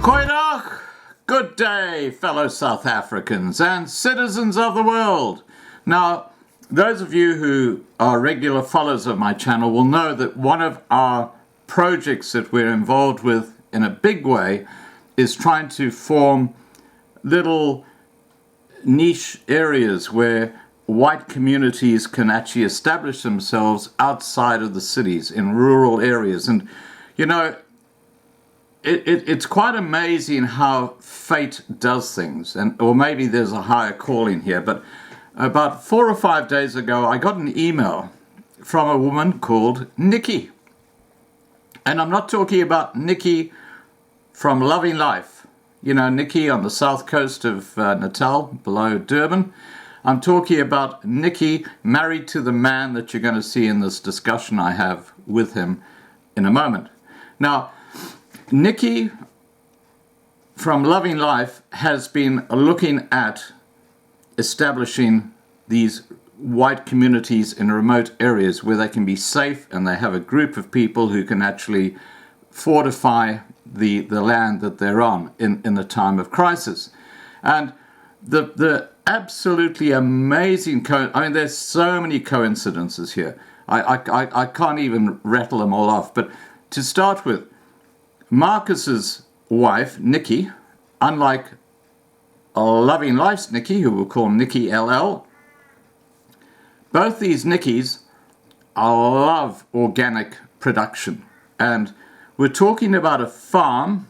Goeiedag! Good day, fellow South Africans and citizens of the world. Now, those of you who are regular followers of my channel will know that one of our projects that we're involved with in a big way is trying to form little niche areas where white communities can actually establish themselves outside of the cities in rural areas. And you know, it's quite amazing how fate does things, or maybe there's a higher calling here. But about 4 or 5 days ago, I got an email from a woman called Nikki. And I'm not talking about Nikki from Loving Life. You know, Nikki on the south coast of Natal, below Durban. I'm talking about Nikki married to the man that you're going to see in this discussion I have with him in a moment. Now, Nikki from Loving Life has been looking at establishing these white communities in remote areas where they can be safe and they have a group of people who can actually fortify the land that they're on in a time of crisis. And the absolutely amazing, I mean, there's so many coincidences here. I can't even rattle them all off. But to start with, Marcus's wife, Nikki, unlike Loving Life's Nikki, who we'll call Nikki LL, both these Nikkis love organic production. And we're talking about a farm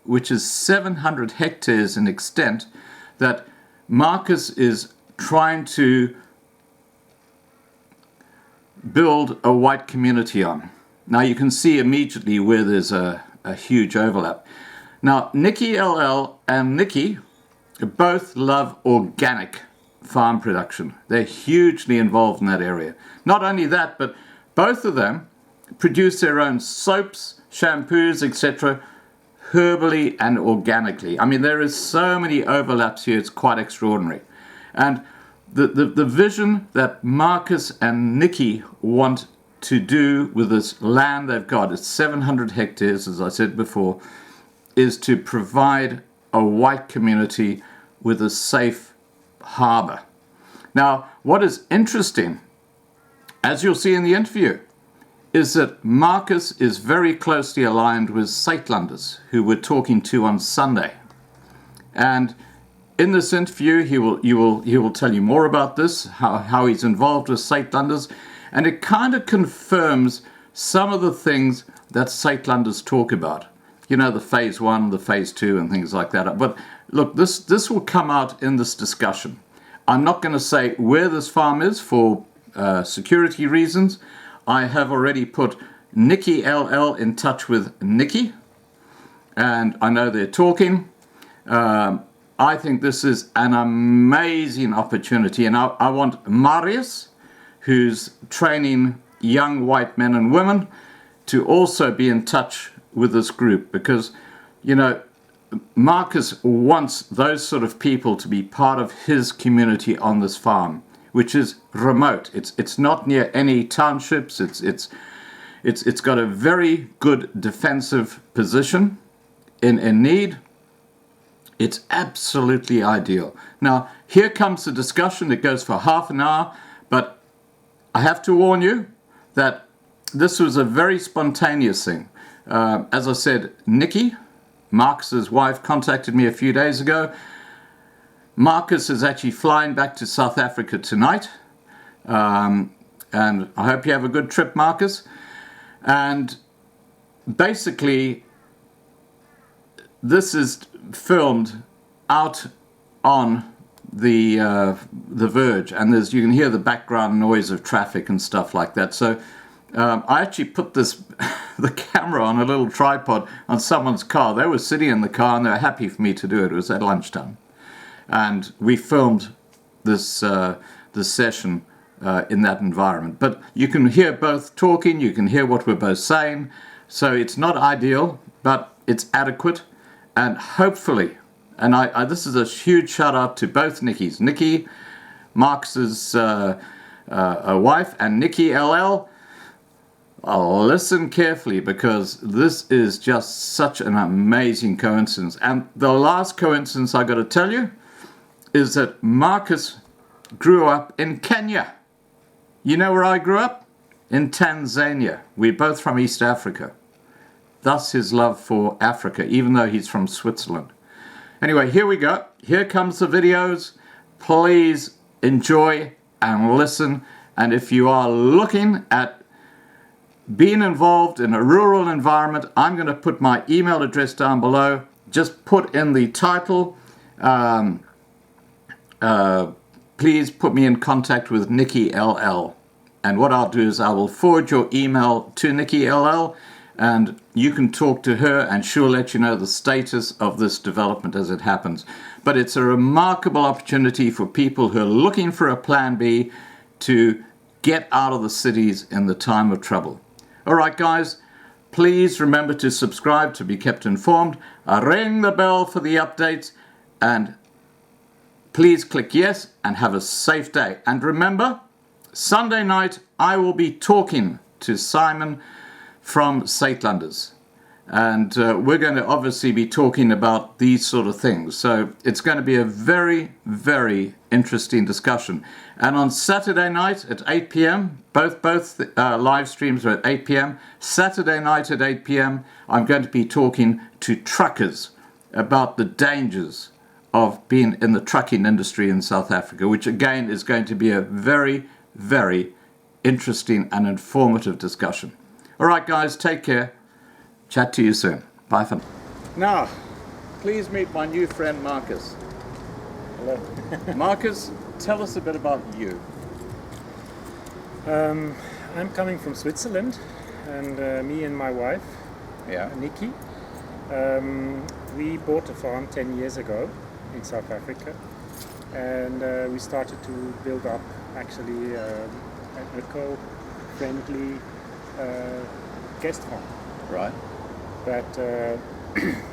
which is 700 hectares in extent that Marcus is trying to build a white community on. Now you can see immediately where there's a huge overlap. Now, Nikki LL and Nikki both love organic farm production. They're hugely involved in that area. Not only that, but both of them produce their own soaps, shampoos, etc., herbally and organically. I mean, there is so many overlaps here, it's quite extraordinary. And the vision that Marcus and Nikki want to do with this land they've got, it's 700 hectares, as I said before, is to provide a white community with a safe harbor. Now, what is interesting, as you'll see in the interview, is that Marcus is very closely aligned with Suidlanders, who we're talking to on Sunday. And in this interview, he will tell you more about this, how he's involved with Suidlanders, and it kind of confirms some of the things that Suidlanders talk about. You know, the phase 1, the phase 2, and things like that. But look, this will come out in this discussion. I'm not going to say where this farm is for security reasons. I have already put Nikki LL in touch with Nikki, and I know they're talking. I think this is an amazing opportunity, and I want Marius, who's training young white men and women, to also be in touch with this group, because, you know, Marcus wants those sort of people to be part of his community on this farm, which is remote. It's not near any townships. It's got a very good defensive position in need. It's absolutely ideal. Now, here comes the discussion that goes for half an hour, but I have to warn you that this was a very spontaneous thing. As I said, Nikki, Marcus's wife, contacted me a few days ago. Marcus is actually flying back to South Africa tonight. And I hope you have a good trip, Marcus. And basically, this is filmed out on the verge, and you can hear the background noise of traffic and stuff like that. So I actually put the camera on a little tripod on someone's car. They were sitting in the car and they were happy for me to do it. It was at lunchtime, and we filmed this session in that environment. But you can hear both talking, you can hear what we're both saying. So it's not ideal, but it's adequate, and hopefully, and this is a huge shout out to both Nikkis, Nikki, Marcus's wife, and Nikki LL. listen carefully, because this is just such an amazing coincidence. And the last coincidence I got to tell you is that Marcus grew up in Kenya. You know where I grew up? In Tanzania. We're both from East Africa. Thus his love for Africa, even though he's from Switzerland. Anyway, here we go. Here comes the videos. Please enjoy and listen. And if you are looking at being involved in a rural environment, I'm going to put my email address down below. Just put in the title. Please put me in contact with Nikki LL. And what I'll do is I will forward your email to Nikki LL, and you can talk to her and she'll let you know the status of this development as it happens. But it's a remarkable opportunity for people who are looking for a plan B to get out of the cities in the time of trouble. All right, guys, please remember to subscribe to be kept informed. Ring the bell for the updates, and please click yes and have a safe day. And remember, Sunday night I will be talking to Simon from Saitlanders, and we're going to obviously be talking about these sort of things. So it's going to be a very, very interesting discussion. And on Saturday night at 8 p.m, both live streams are at 8 p.m. Saturday night at 8 p.m, I'm going to be talking to truckers about the dangers of being in the trucking industry in South Africa, which again is going to be a very, very interesting and informative discussion. All right, guys, take care. Chat to you soon. Bye for now. Now, please meet my new friend, Marcus. Hello. Marcus, tell us a bit about you. I'm coming from Switzerland, and me and my wife, Nikki, we bought a farm 10 years ago in South Africa, and we started to build up actually an eco-friendly guest farm. Right. But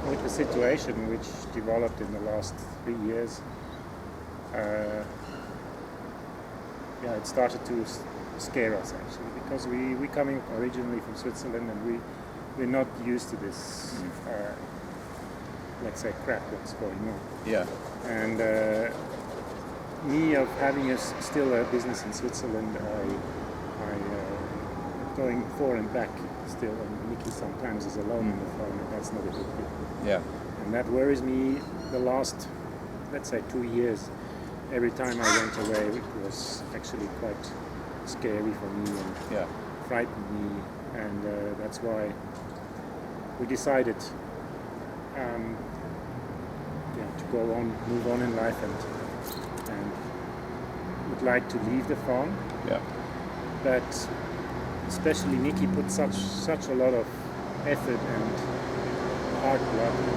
with the situation which developed in the last 3 years, it started to scare us actually, because we coming originally from Switzerland, and we're not used to this let's say crap that's going on. Yeah. And me of having still a business in Switzerland, I going forward and back still, and Nikki sometimes is alone in the farm, and that's not a good thing. Yeah. And that worries me the last, let's say, 2 years. Every time I went away, it was actually quite scary for me and frightened me, and that's why we decided to go on, move on in life, and would like to leave the farm. Yeah. But especially Nikki put such a lot of effort and hard blood and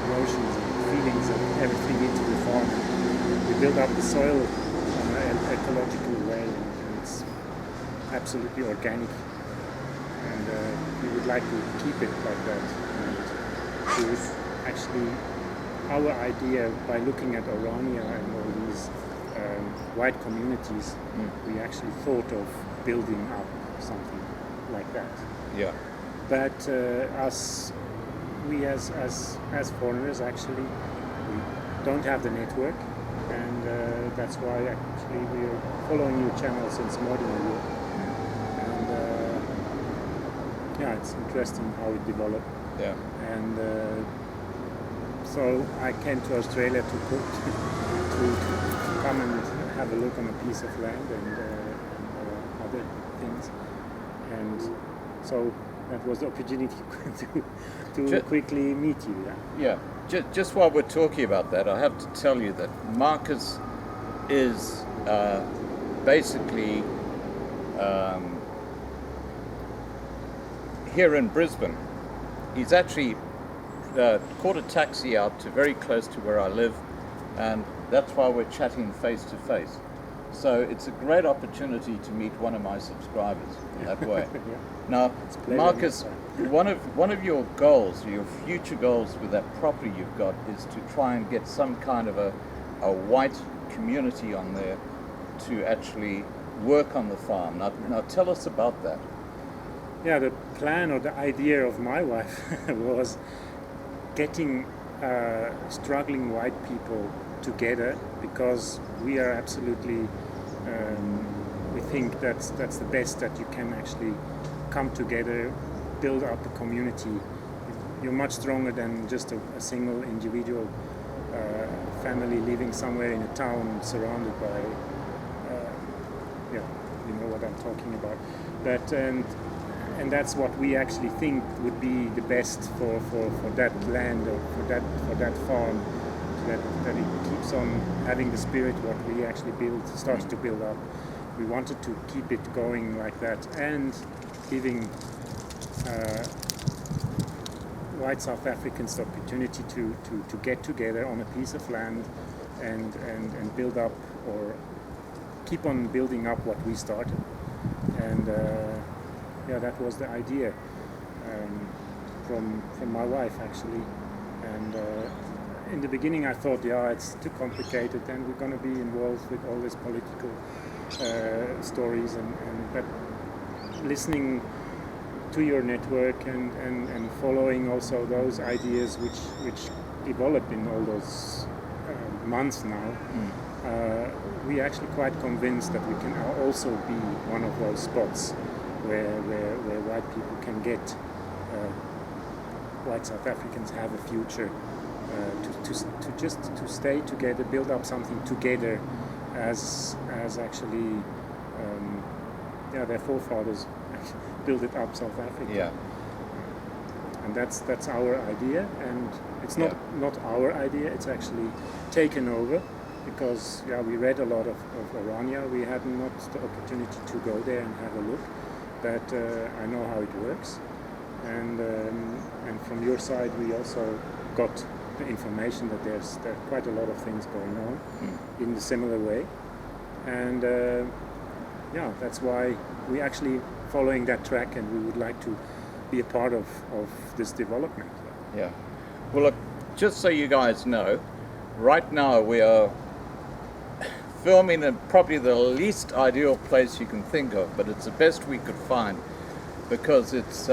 emotions and feelings and everything into the farm. We built up the soil in an ecological way, and it's absolutely organic. And we would like to keep it like that. And it was actually our idea, by looking at Orania and all these white communities, we actually thought of building up something like that. Yeah. But as foreigners, actually, we don't have the network, and that's why actually we are following your channel since more than a year. And it's interesting how it developed. Yeah. And so I came to Australia to come and have a look on a piece of land and other things. And so that was the opportunity to quickly meet you. Yeah. Just while we're talking about that, I have to tell you that Marcus is basically here in Brisbane. He's actually caught a taxi out to very close to where I live, and that's why we're chatting face to face. So it's a great opportunity to meet one of my subscribers in that way. Now, Marcus, one of your goals, your future goals with that property you've got, is to try and get some kind of a white community on there to actually work on the farm. Now tell us about that. yeah, the plan or the idea of my wife was getting struggling white people together, because we are absolutely, we think that's the best, that you can actually come together, build up a community. You're much stronger than just a single individual family living somewhere in a town surrounded by, yeah, you know what I'm talking about. But and that's what we actually think would be the best for that land, or for that farm, that it keeps on having the spirit what we actually started to build up. We wanted to keep it going like that, and giving white South Africans the opportunity to get together on a piece of land and build up, or keep on building up what we started. And yeah, that was the idea from my wife, actually. And in the beginning I thought, yeah, it's too complicated and we're going to be involved with all these political stories, but listening to your network and following also those ideas which developed in all those months now, we're actually quite convinced that we can also be one of those spots where white people can get, white South Africans have a future, to stay together, build up something together, as actually their forefathers built it up South Africa. Yeah. And that's our idea, and it's not our idea, it's actually taken over, because we read a lot of Orania. We had not the opportunity to go there and have a look, but I know how it works, and from your side we also got the information that there's quite a lot of things going on in the similar way, and that's why we actually following that track, and we would like to be a part of this development. Yeah. Well, look, just so you guys know, right now we are filming in probably the least ideal place you can think of, but it's the best we could find, because it's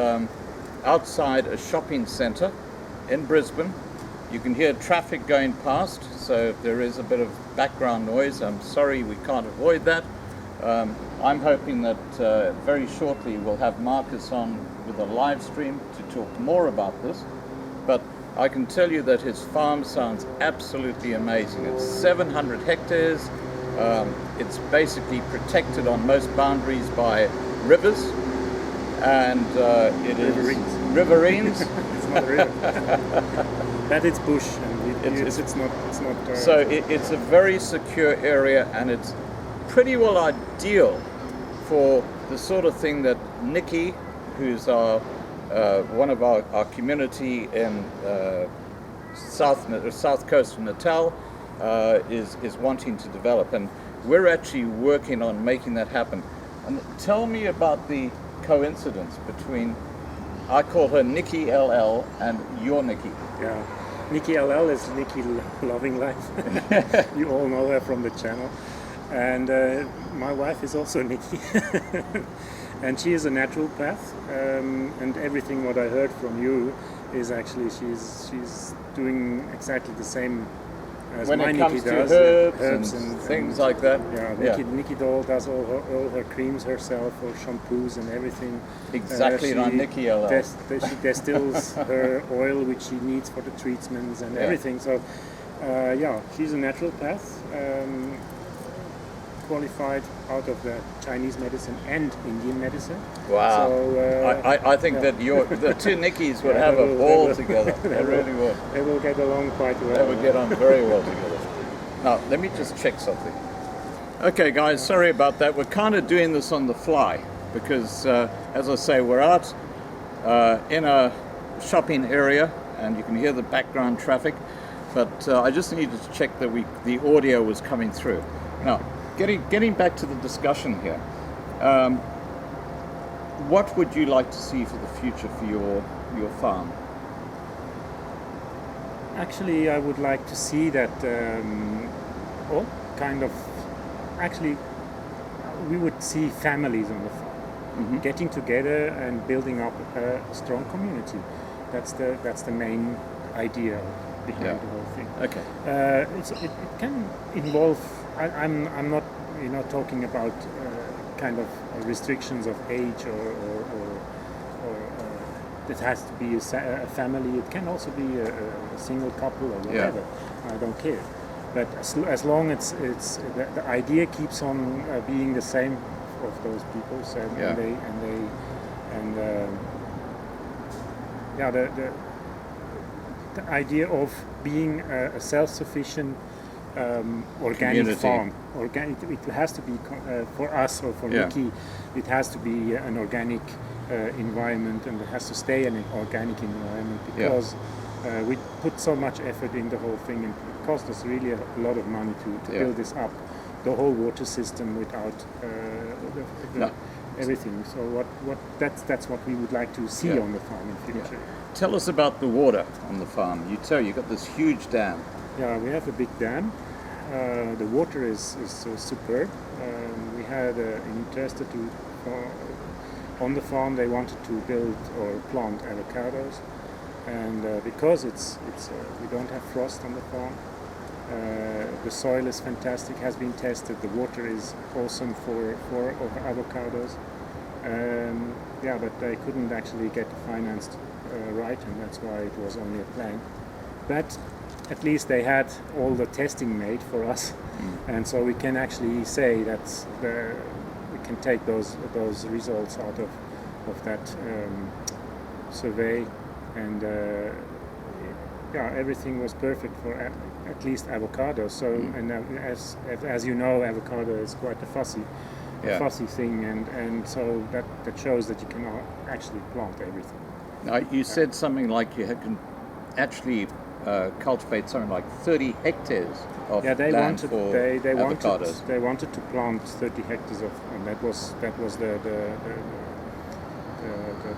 outside a shopping centre in Brisbane. You can hear traffic going past, so if there is a bit of background noise, I'm sorry we can't avoid that. I'm hoping that very shortly we'll have Marcus on with a live stream to talk more about this, but I can tell you that his farm sounds absolutely amazing. It's 700 hectares. It's basically protected on most boundaries by rivers, and it is riverines. It's not a river, but it's bush, and it's not. So it's a very secure area, and it's pretty well ideal for the sort of thing that Nikki, who's one of our community in south coast of Natal, is wanting to develop, and we're actually working on making that happen. And tell me about the coincidence between, I call her Nikki LL and your Nikki. Yeah, Nikki LL is Nikki Loving Life. You all know her from the channel. And my wife is also Nikki, and she is a naturopath, and everything what I heard from you is actually she's doing exactly the same as when my it Nikki comes does. to herbs and things like that. Yeah, Nikki doll does all her creams herself, or shampoos and everything. Exactly, on Nikki LL. She distills her oil which she needs for the treatments and everything. So she's a naturopath. Qualified out of the Chinese medicine and Indian medicine. Wow. So, I think that the two Nikkis would have a ball together. They really would. They will get along quite well. They would get on very well together. Now, let me just check something. Okay, guys, sorry about that. We're kind of doing this on the fly because, as I say, we're out in a shopping area, and you can hear the background traffic, but I just needed to check that the audio was coming through. Now, Getting back to the discussion here, what would you like to see for the future for your farm? Actually, I would like to see that we would see families on the farm. getting together and building up a strong community. That's the main idea behind the whole thing. Okay. It can involve. I'm not talking about kind of restrictions of age or it has to be a family. It can also be a single couple or whatever. I don't care. But as long as the idea keeps on being the same of those people, so the idea of being a self-sufficient organic Community. farm. It has to be for us or for Nikki. It has to be an organic environment, and it has to stay an organic environment because we put so much effort in the whole thing, and it cost us really a lot of money to build this up, the whole water system without everything. So that's what we would like to see on the farm in future. Tell us about the water on the farm. You got this huge dam. Yeah, we have a big dam. The water is superb. We had an investor on the farm. They wanted to build or plant avocados, and because we don't have frost on the farm, the soil is fantastic. Has been tested. The water is awesome for avocados. But they couldn't actually get it financed right, and that's why it was only a plan. But at least they had all the testing made for us, and so we can actually say that we can take those results out of that survey, and everything was perfect for at least avocado. So and as you know, avocado is quite a fussy thing, and so that shows that you can actually plant everything. Now, you said something like you can actually cultivate something like 30 hectares of land for avocados. They wanted to plant 30 hectares of, and that was the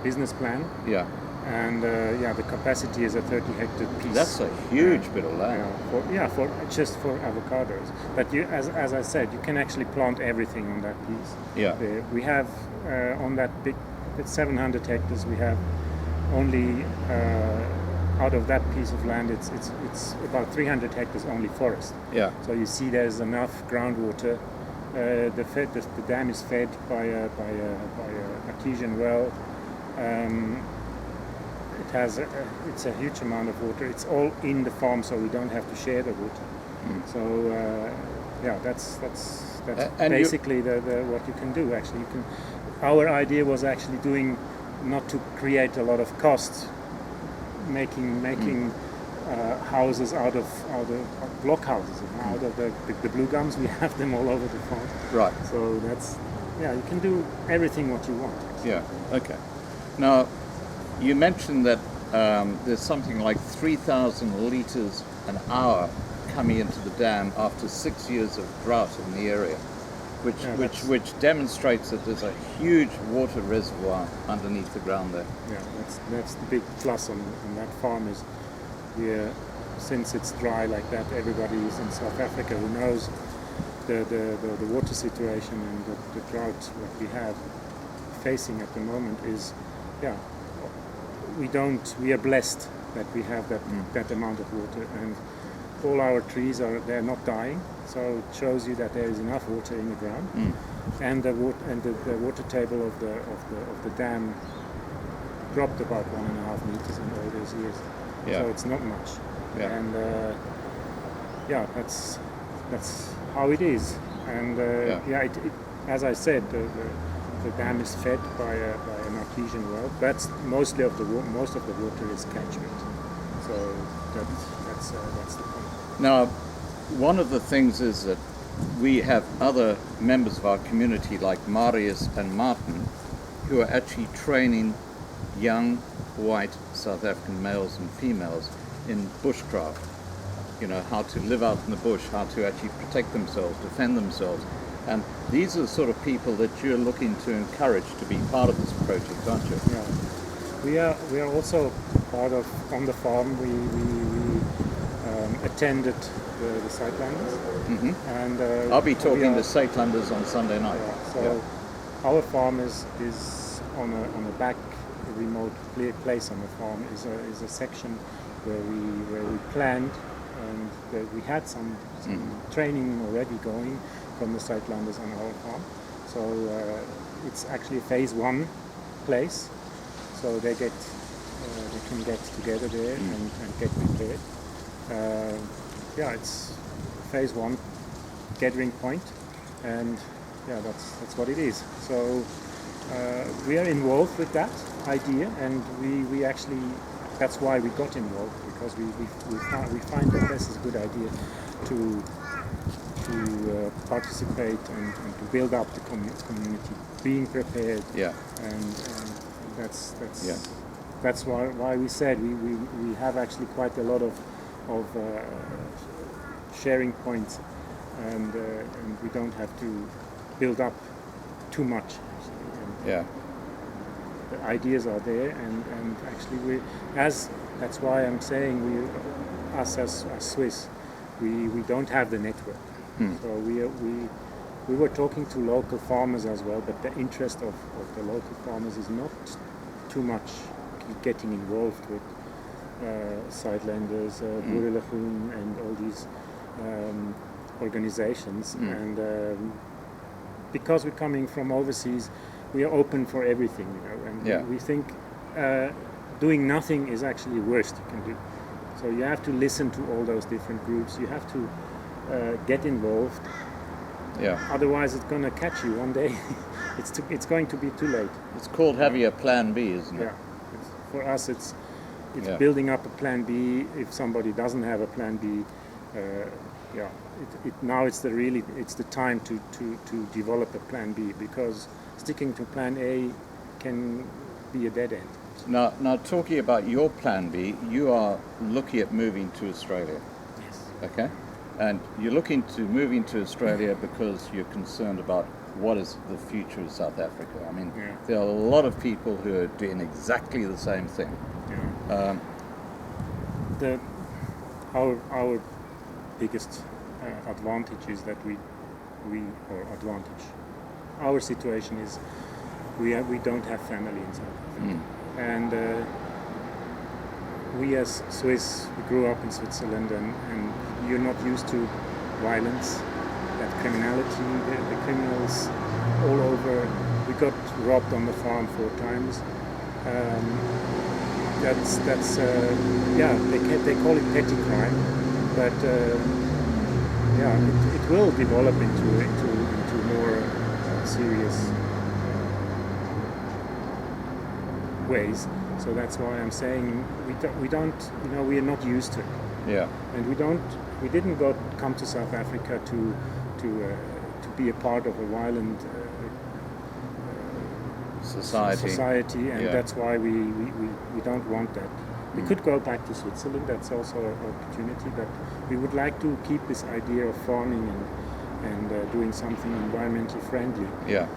business plan. Yeah. And the capacity is a 30 hectare piece. That's a huge bit of land. For just for avocados. But as I said, you can actually plant everything on that piece. Yeah. We have on that big, it's 700 hectares. We have only out of that piece of land, it's about 300 hectares only forest. Yeah. So you see, there's enough groundwater. The dam is fed by a artesian well. It's a huge amount of water. It's all in the farm, so we don't have to share the water. So that's basically what you can do. Actually, our idea was actually doing, not to create a lot of costs, making houses out of block houses, out of the blue gums. We have them all over the farm. Right. So that's you can do everything what you want. Yeah. Okay. Now, you mentioned that there's something like 3,000 liters an hour coming into the dam after 6 years of drought in the area, which demonstrates that there's a huge water reservoir underneath the ground there. Yeah, that's the big plus on that farm is, since it's dry like that, everybody is in South Africa who knows the water situation and the drought what we have facing at the moment is, we are blessed that we have that amount of water, and all our trees they're not dying, so it shows you that there is enough water in the ground, and the water table of the dam dropped about 1.5 meters in all those years. So it's not much. And that's how it is. And as I said, the dam is fed by an artesian well. That's most of the water is catchment. So that's the point. Now, one of the things is that we have other members of our community like Marius and Martin who are actually training young white South African males and females in bushcraft. How to live out in the bush, how to actually protect themselves, defend themselves. And these are the sort of people that you're looking to encourage to be part of this project, aren't you? Yeah, we are also part of, on the farm, we attended the Sightlanders. Mm-hmm. And I'll be talking to Sightlanders on Sunday night. our farm is on a back remote place on the farm is a section where we planned, and we had some training already going from the Sightlanders on our farm. So it's actually a phase 1 place. So they can get together there and get prepared. It's phase 1 gathering point, and that's what it is. So we are involved with that idea, and we actually, that's why we got involved, because we find that this is a good idea to participate and to build up the community, being prepared. Yeah. And that's why we said we have actually quite a lot of sharing points, and we don't have to build up too much. And the ideas are there, and actually that's why I'm saying us as Swiss, we don't have the network. So we were talking to local farmers as well, but the interest of the local farmers is not too much getting involved with Sightlanders, Boerenlegroen, and all these organizations. And because we're coming from overseas, we are open for everything, and we think doing nothing is actually worst you can do. So you have to listen to all those different groups. You have to get involved. Otherwise, it's going to catch you one day. It's going to be too late. It's called having a plan B, isn't it? Yeah. For us, it's building up a plan B. If somebody doesn't have a plan B, now it's the time to develop a plan B, because sticking to plan A can be a dead end. Now talking about your plan B, you are looking at moving to Australia. Yes. Okay? And you're looking to moving to Australia because you're concerned about what is the future of South Africa. I mean, there are a lot of people who are doing exactly the same thing. Our biggest advantage is that our situation is we don't have family in South Africa, and we as Swiss, we grew up in Switzerland, and you're not used to violence, that criminality, the criminals all over. We got robbed on the farm 4 times. They call it petty crime, but it will develop into more serious ways. So that's why I'm saying we don't, we are not used to it. Yeah. And we didn't come to South Africa to be a part of a violent society, and that's why we don't want that. We could go back to Switzerland, that's also an opportunity, but we would like to keep this idea of farming and doing something environmentally friendly. Yeah.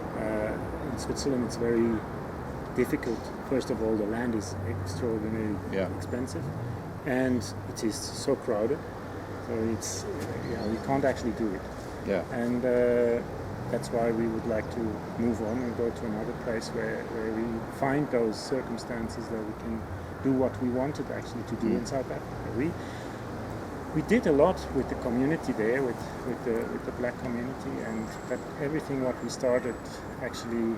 In Switzerland it's very difficult. First of all, the land is extraordinarily expensive, and it is so crowded, so it's we can't actually do it. Yeah. And that's why we would like to move on and go to another place where we find those circumstances that we can do what we wanted actually to do in South Africa. We did a lot with the community there, with the black community, and that everything what we started actually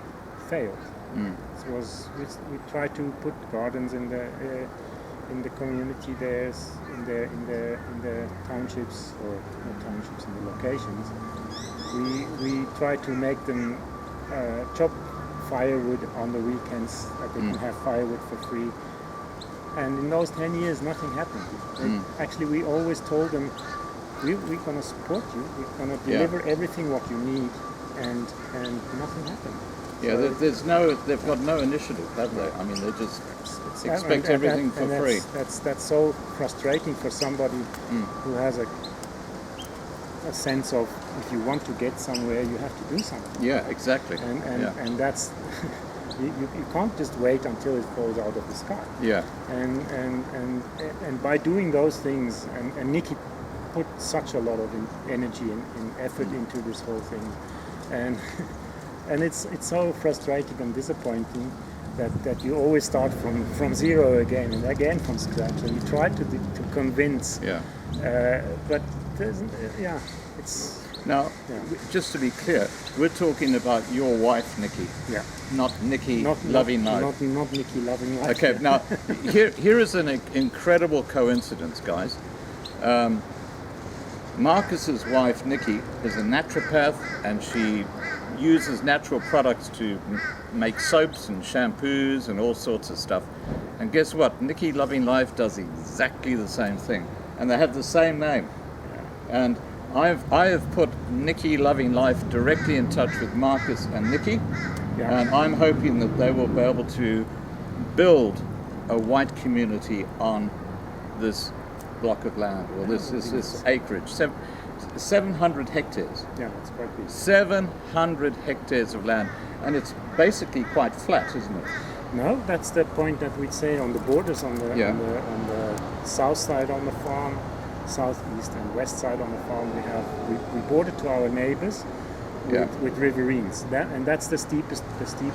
failed. We tried to put gardens in the community there, in the townships, or not townships, in the locations. We try to make them chop firewood on the weekends, that they can have firewood for free. And in those 10 years, nothing happened. Actually, we always told them, we're going to support you, we're going to deliver everything what you need, and nothing happened. Yeah, so they've got no initiative, have they? I mean, they just expect everything for free. That's so frustrating for somebody who has a sense of, if you want to get somewhere, you have to do something. Yeah, exactly. And that's you can't just wait until it falls out of the sky. Yeah. And by doing those things, and Nikki put such a lot of energy and effort into this whole thing, and and it's so frustrating and disappointing that you always start from zero again and again from scratch, and you try to convince. Yeah. But yeah, it's Now, just to be clear, we're talking about your wife, Nikki. Yeah. Not Nikki Loving Life. Not Nikki Loving Life. Okay, now here is an incredible coincidence, guys. Marcus's wife, Nikki, is a naturopath, and she uses natural products to make soaps and shampoos and all sorts of stuff. And guess what? Nikki Loving Life does exactly the same thing, and they have the same name. And I have put Nikki Loving Life directly in touch with Marcus and Nikki, and I'm hoping that they will be able to build a white community on this block of land, or this acreage. 700 hectares. Yeah, that's quite big. 700 hectares of land, and it's basically quite flat, isn't it? No, that's the point that we'd say on the borders, on the south side on the farm, southeast and west side on the farm. We border to our neighbors with riverines. That's the steep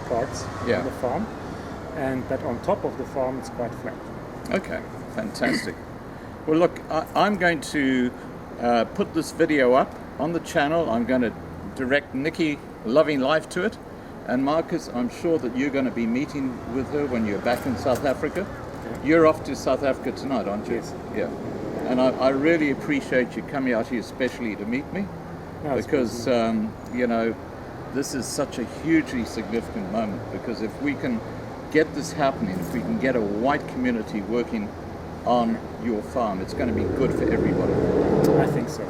parts of the farm, but on top of the farm it's quite flat. Okay, fantastic. Well, look, I'm going to put this video up on the channel. I'm going to direct Nikki Loving Life to it. And Marcus, I'm sure that you're going to be meeting with her when you're back in South Africa. Okay. You're off to South Africa tonight, aren't you? Yes. Yeah. And I really appreciate you coming out here especially to meet me. No, because, you know, this is such a hugely significant moment, because if we can get this happening, if we can get a white community working on your farm, it's going to be good for everybody. I think so.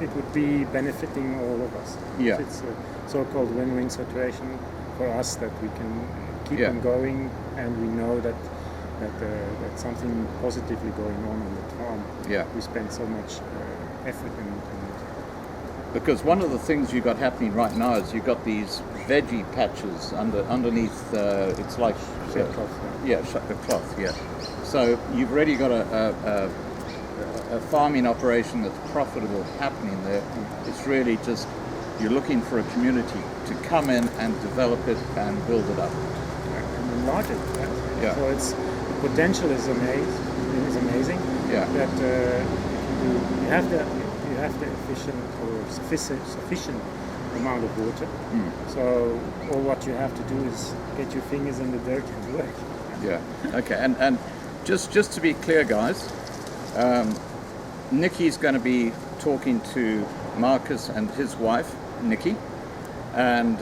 It would be benefiting all of us. Yeah. It's a so-called win-win situation for us, that we can keep on going, and we know that something positively going on the farm. Yeah. We spend so much effort and because one of the things you got happening right now is you got these veggie patches underneath. It's like cloth. Yeah. So you've already got a farming operation that's profitable happening there. It's really just you're looking for a community to come in and develop it and build it up and enlarge it. Yeah. So the potential is amazing. Yeah. That you have the efficient or sufficient amount of water. So all what you have to do is get your fingers in the dirt and work. Yeah. Okay. And just to be clear, guys, Nikki's going to be talking to Marcus and his wife, Nikki, and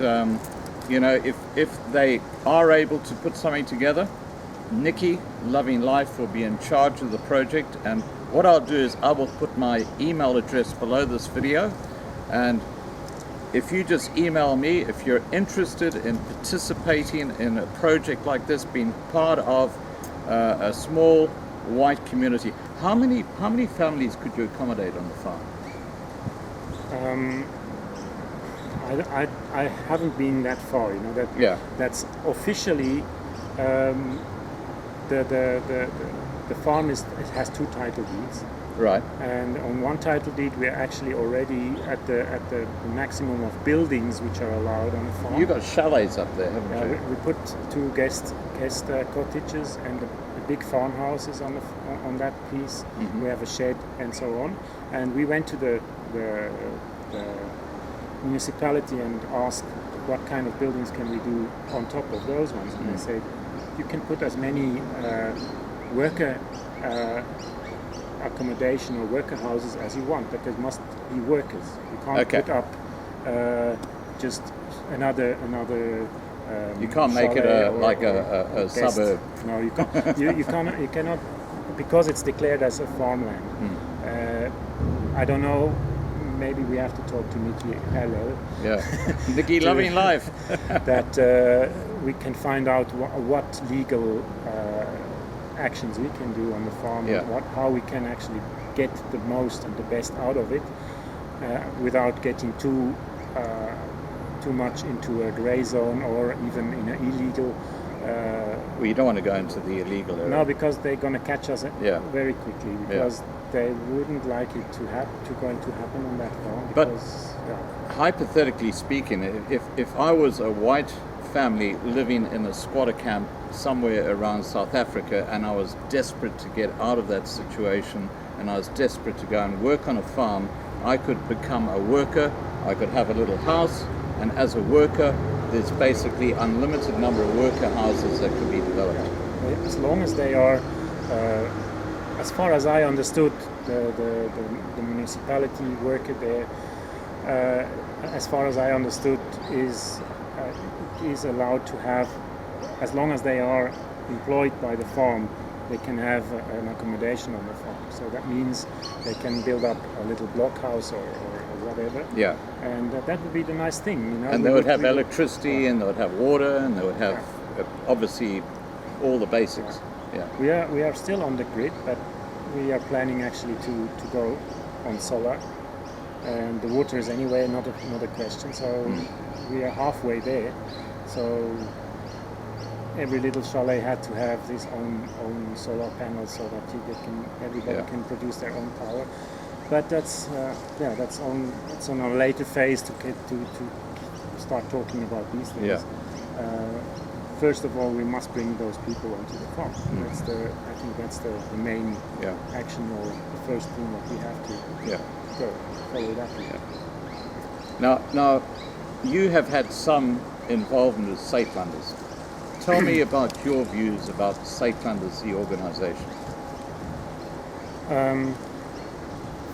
you know, if they are able to put something together, Nikki Loving Life will be in charge of the project. And what I'll do is I will put my email address below this video, and if you just email me if you're interested in participating in a project like this, being part of a small white community. How many families could you accommodate on the farm? I haven't been that far, you know. That's officially the farm it has 2 title deeds. Right. And on one title deed we're actually already at the maximum of buildings which are allowed on the farm. You've got chalets up there, haven't you? We put 2 guest cottages and a big farmhouses on that piece. We have a shed and so on. And we went to the municipality and asked what kind of buildings can we do on top of those ones. And they said you can put as many worker accommodation or worker houses as you want, but there must be workers. You can't put up just another you can't make it a suburb. No, you can't. you cannot, because it's declared as a farmland. I don't know. Maybe we have to talk to Nikki LL. Yeah, Nikki Loving Life. that we can find out what legal actions we can do on the farm, and how we can actually get the most and the best out of it without getting too much into a gray zone or even in an illegal. Well, you don't want to go into the illegal area. No, because they're going to catch us very quickly, because they wouldn't like it to happen on that farm. hypothetically speaking, if I was a white family living in a squatter camp somewhere around South Africa, and I was desperate to get out of that situation, and I was desperate to go and work on a farm, I could become a worker, I could have a little house, and as a worker, there's basically unlimited number of worker houses that could be developed. As long as they are, as far as I understood, the municipality worker there, as far as I understood, is allowed to have, as long as they are employed by the farm, they can have an accommodation on the farm. So that means they can build up a little blockhouse or whatever. Yeah. And that would be the nice thing, you know. And they would have electricity, and they would have water, and they would have obviously all the basics. Yeah. We are still on the grid, but we are planning actually to go on solar. And the water is anyway not a question. So we are halfway there. So every little chalet had to have his own solar panels so that everybody can produce their own power. But that's on a later phase to start talking about these things. Yeah. First of all, we must bring those people onto the farm. I think that's the main action, or the first thing that we have to go follow that. Yeah. Now, you have had some involvement with Saitlanders. Tell me about your views about Saitlanders, the organization.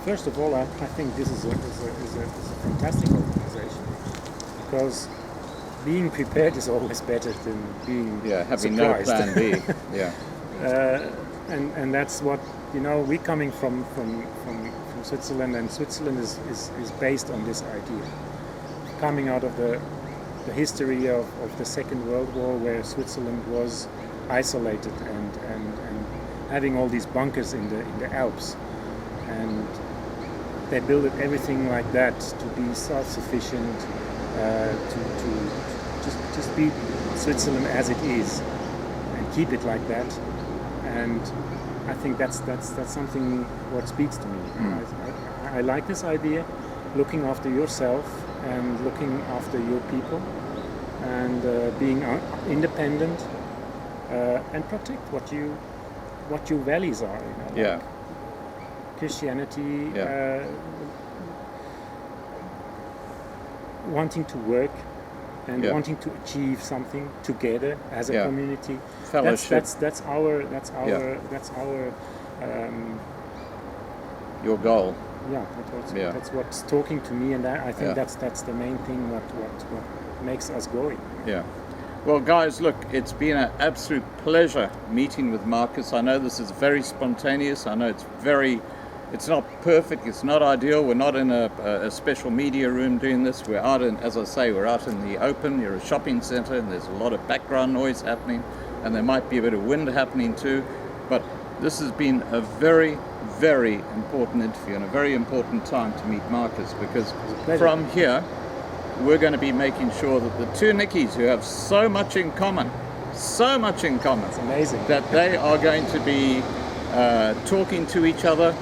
First of all, I think this is a fantastic organization, because being prepared is always better than being having surprised. no plan B. Yeah. And that's what, you know, we're coming from Switzerland, and Switzerland is based on this idea, coming out of the history of the Second World War, where Switzerland was isolated and having all these bunkers in the Alps, and they built everything like that to be self-sufficient, to just be Switzerland as it is, and keep it like that. And I think that's something what speaks to me. I like this idea, looking after yourself and looking after your people, and being independent, and protect what your values are. You know, like Christianity, wanting to work and wanting to achieve something together as a community. Fellowship. That's our your goal. That's what's talking to me, and I think that's the main thing what makes us going. Yeah. Well, guys, look, it's been an absolute pleasure meeting with Marcus. I know this is very spontaneous. I know it's not perfect. It's not ideal. We're not in a special media room doing this. We're out in, as I say, we're out in the open. You're a shopping center, and there's a lot of background noise happening, and there might be a bit of wind happening too. But this has been a very, very important interview and a very important time to meet Marcus, because from here, we're going to be making sure that the two Nickies, who have so much in common, it's amazing, that they are going to be talking to each other.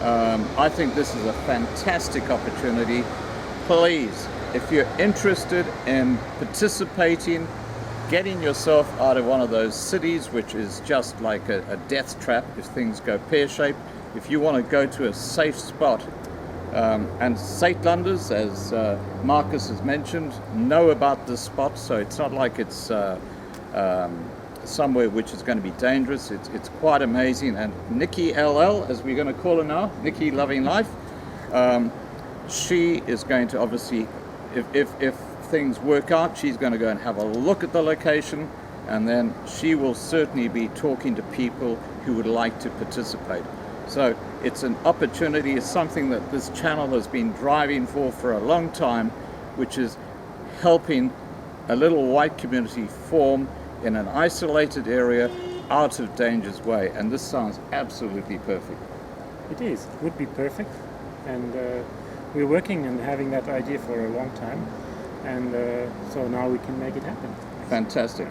I think this is a fantastic opportunity. Please, if you're interested in participating, getting yourself out of one of those cities which is just like a death trap if things go pear-shaped, if you want to go to a safe spot, and Saitlanders, as Marcus has mentioned, know about this spot, so it's not like it's somewhere which is going to be dangerous. It's quite amazing. And Nikki LL, as we're going to call her now, Nikki Loving Life, she is going to obviously, if things work out, she's going to go and have a look at the location, and then she will certainly be talking to people who would like to participate. So it's an opportunity, it's something that this channel has been driving for a long time, which is helping a little white community form in an isolated area out of danger's way. And this sounds absolutely perfect. It is. It would be perfect. And we're working and having that idea for a long time. And so now we can make it happen. Fantastic.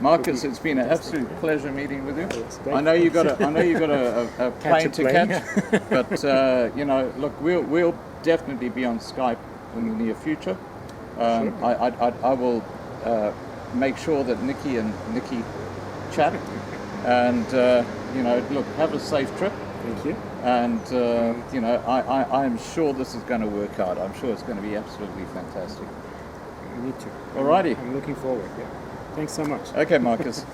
Marcus, it's been an absolute pleasure meeting with you. I know you got a plane to catch, but you know, look, we'll definitely be on Skype in the near future. Sure. I will make sure that Nikki chat, and look, have a safe trip. Thank you. And I'm sure this is going to work out. I'm sure it's going to be absolutely fantastic. Me too. Alrighty. I'm looking forward. Yeah. Thanks so much. Okay, Marcus.